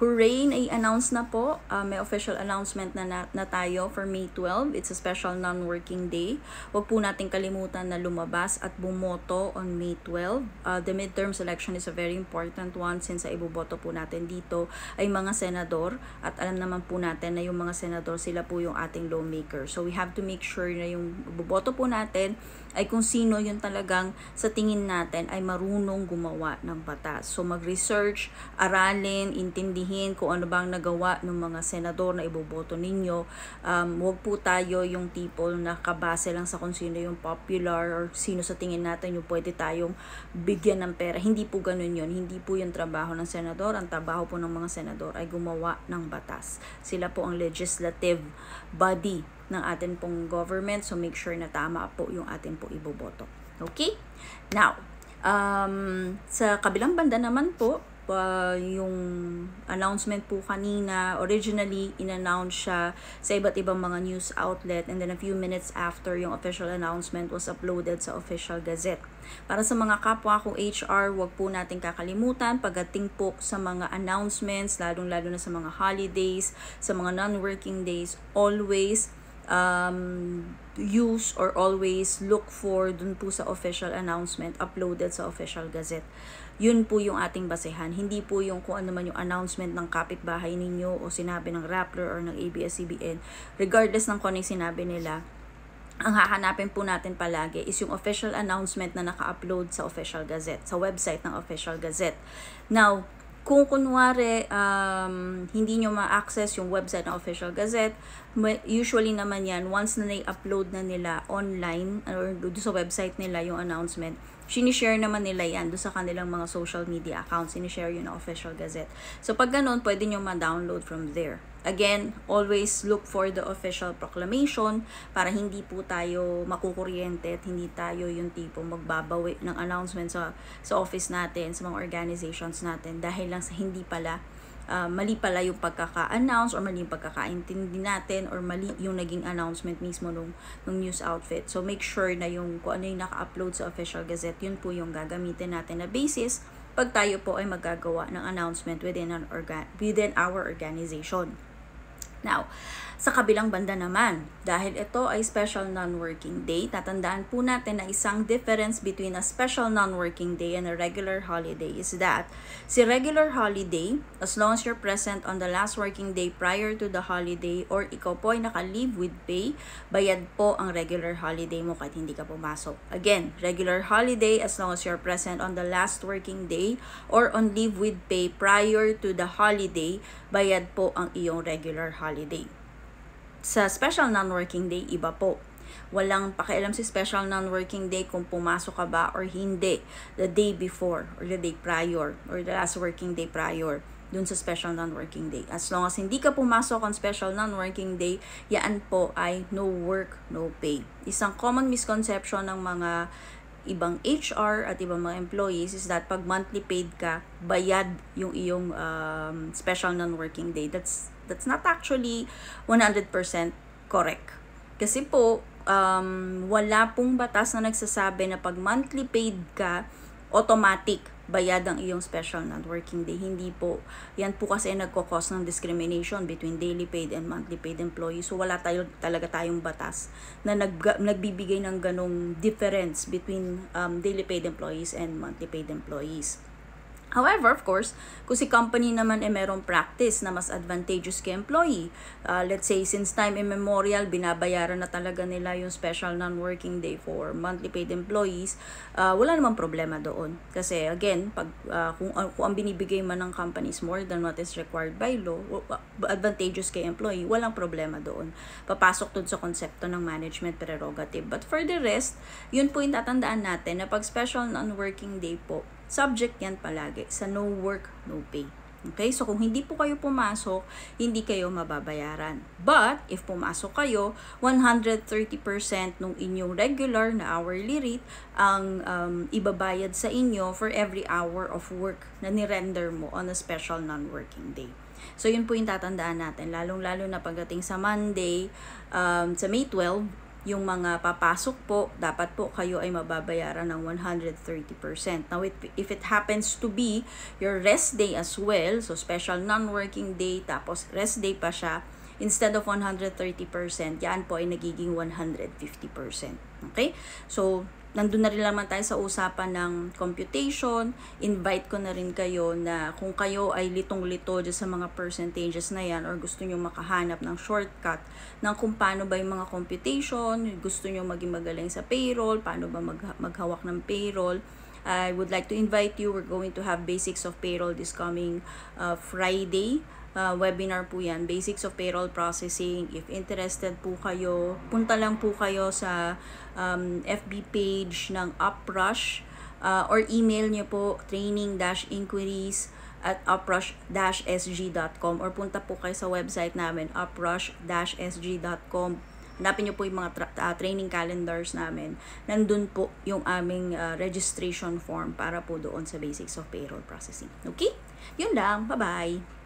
Hooray! Nai-announce na po. May official announcement na tayo for May 12. It's a special non-working day. Huwag po natin kalimutan na lumabas at bumoto on May 12. The midterm election is a very important one since iboboto po natin dito ay mga senador at alam naman po natin na yung mga senador sila po yung ating lawmaker. So we have to make sure na yung iboboto po natin ay kung sino yung talagang sa tingin natin ay marunong gumawa ng batas. So mag-research, aralin, intindihin kung ano bang nagawa ng mga senador na iboboto ninyo. Huwag po tayo yung tipo na kabase lang sa kung sino yung popular or sino sa tingin natin yung pwede tayong bigyan ng pera. Hindi po ganun yun. Hindi po yung trabaho ng senador. Ang trabaho po ng mga senador ay gumawa ng batas. Sila po ang legislative body ng atin pong government. So make sure na tama po yung atin po iboboto. Okay? Now, sa kabilang banda naman po, yung announcement po kanina, originally in-announce siya sa iba't ibang mga news outlet and then a few minutes after yung official announcement was uploaded sa official gazette. Para sa mga kapwa ko HR, wag po natin kakalimutan pagdating po sa mga announcements, lalong-lalo na sa mga holidays, sa mga non-working days, always use or always look for dun po sa official announcement uploaded sa official gazette. Yun po yung ating basehan. Hindi po yung kung ano man yung announcement ng kapitbahay ninyo o sinabi ng Rappler or ng ABS-CBN. Regardless ng kung ano yung sinabi nila, ang hahanapin po natin palagi is yung official announcement na naka-upload sa official gazette, sa website ng official gazette. Now, kung kunwari hindi nyo ma-access yung website ng official gazette, usually naman yan, once na na-upload na nila online or doon sa website nila yung announcement, sinishare naman nila yan doon sa kanilang mga social media accounts, sinishare yun ng official gazette. So pag ganun, pwede nyo ma-download from there. Again, always look for the official proclamation para hindi po tayo makukuryente at hindi tayo yung tipo magbabawi ng announcement sa office natin, sa mga organizations natin dahil lang sa hindi pala mali pala yung pagkaka-announce or mali yung pagkakaintindi natin or mali yung naging announcement mismo nung news outfit. So make sure na yung kung ano yung naka-upload sa official gazette, yun po yung gagamitin natin na basis pag tayo po ay magagawa ng announcement within our organization. Now, sa kabilang banda naman, dahil ito ay special non-working day, tatandaan po natin na isang difference between a special non-working day and a regular holiday is that si regular holiday, as long as you're present on the last working day prior to the holiday or ikaw po ay naka-leave with pay, bayad po ang regular holiday mo kahit hindi ka pumasok. Again, regular holiday as long as you're present on the last working day or on leave with pay prior to the holiday, bayad po ang iyong regular holiday. Sa special non-working day, iba po. Walang pakialam si special non-working day kung pumasok ka ba or hindi the day before or the day prior or the last working day prior dun sa special non-working day. As long as hindi ka pumasok on special non-working day, yan po ay no work, no pay. Isang common misconception ng mga ibang HR at ibang mga employees is that pag monthly paid ka, bayad yung iyong special non-working day. That's not actually 100% correct. Kasi po, wala pong batas na nagsasabi na pag monthly paid ka, automatic bayad ang iyong special non-working day. Hindi po. Yan po kasi nagkakos ng discrimination between daily paid and monthly paid employees. So wala talaga tayong batas na nagbibigay ng ganong difference between daily paid employees and monthly paid employees. However, of course, kung si company naman ay merong practice na mas advantageous kay employee, let's say since time immemorial, binabayaran na talaga nila yung special non-working day for monthly paid employees, wala namang problema doon. Kasi again, kung ang binibigay man ng companies more than what is required by law, advantageous kay employee, walang problema doon. Papasok dun sa konsepto ng management prerogative. But for the rest, yun po yung tatandaan natin na pag special non-working day po, subject yan palagi sa no work, no pay. Okay? So, kung hindi po kayo pumasok, hindi kayo mababayaran. But, if pumasok kayo, 130% nung inyong regular na hourly rate ang ibabayad sa inyo for every hour of work na nirender mo on a special non-working day. So, yun po yung tatandaan natin. Lalong-lalo na pagdating sa Monday, sa May 12, yung mga papasok po, dapat po kayo ay mababayaran ng 130%. Now, if it happens to be your rest day as well, so special non-working day, tapos rest day pa siya, instead of 130%, yan po ay nagiging 150%. Okay? So, nandun na rin naman tayo sa usapan ng computation. Invite ko na rin kayo na kung kayo ay litong-lito dyan sa mga percentages na yan or gusto nyo makahanap ng shortcut ng kung paano ba yung mga computation, gusto nyo maging magaling sa payroll, paano ba maghawak ng payroll, I would like to invite you. We're going to have Basics of Payroll this coming Friday. Webinar po yan, Basics of Payroll Processing. If interested po kayo, punta lang po kayo sa FB page ng Uprush or email nyo po training-inquiries@uprush-sg.com or punta po kayo sa website namin, uprush-sg.com. Hanapin nyo po yung mga training calendars namin. Nandun po yung aming registration form para po doon sa Basics of Payroll Processing. Okay? Yun lang. Bye-bye!